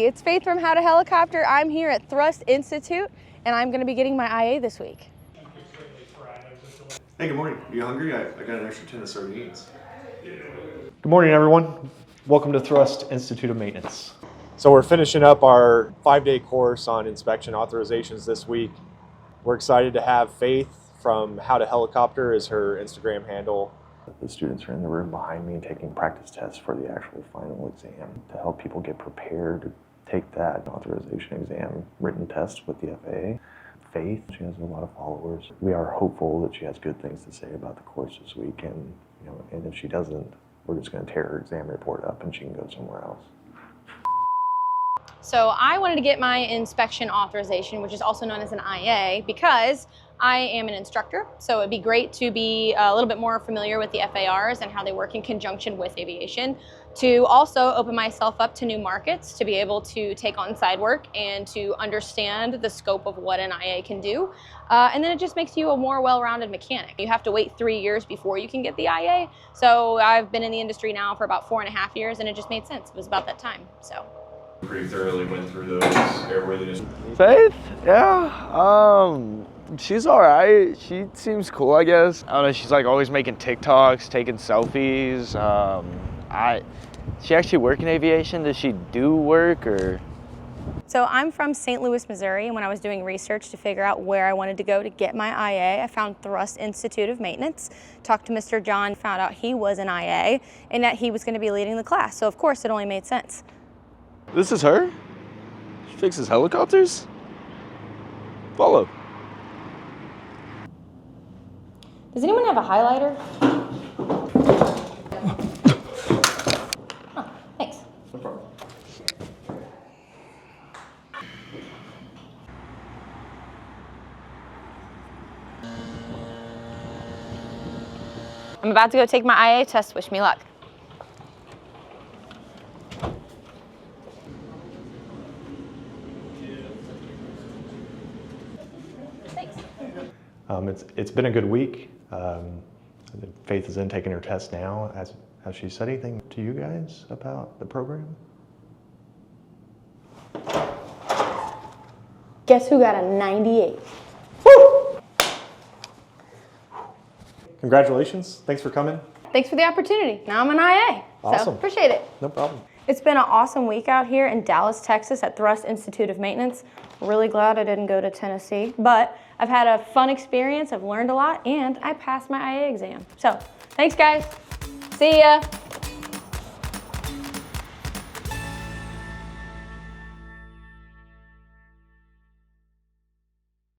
Hey, it's Faith from How to Helicopter. I'm here at Thrust Institute, and I'm going to be getting my IA this week. Hey, good morning. Are you hungry? I got an extra tin of sardines. Good morning, everyone. Welcome to Thrust Institute of Maintenance. So we're finishing up our 5-day course on inspection authorizations this week. We're excited to have Faith from How to Helicopter as her Instagram handle. The students are in the room behind me taking practice tests for the actual final exam to help people get prepared to take that authorization exam written test with the FAA. Faith, she has a lot of followers. We are hopeful that she has good things to say about the course this week, and and if she doesn't, we're just going to tear her exam report up and she can go somewhere else. So I wanted to get my inspection authorization, which is also known as an IA, because I am an instructor. So it'd be great to be a little bit more familiar with the FARs and how they work in conjunction with aviation, to also open myself up to new markets, to be able to take on side work and to understand the scope of what an IA can do. And then it just makes you a more well-rounded mechanic. You have to wait 3 years before you can get the IA. So I've been in the industry now for about 4.5 years, and it just made sense. It was about that time, so. Pretty thoroughly went through those airworthiness. Faith? Yeah. She's all right. She seems cool, I guess. I don't know, she's like always making TikToks, taking selfies. She actually work in aviation? Does she do work or? So I'm from St. Louis, Missouri, and when I was doing research to figure out where I wanted to go to get my IA, I found Thrust Institute of Maintenance, talked to Mr. John, found out he was an IA, and that he was going to be leading the class. So of course it only made sense. This is her? She fixes helicopters? Follow. Does anyone have a highlighter? Oh, thanks. No problem. I'm about to go take my IA test. Wish me luck. It's been a good week. Faith is in taking her test now. Has she said anything to you guys about the program? Guess who got a 98? Woo! Congratulations. Thanks for coming. Thanks for the opportunity. Now I'm an IA. Awesome. So appreciate it. No problem. It's been an awesome week out here in Dallas, Texas at Thrust Institute of Maintenance. Really glad I didn't go to Tennessee, but I've had a fun experience. I've learned a lot, and I passed my IA exam. So thanks, guys. See ya.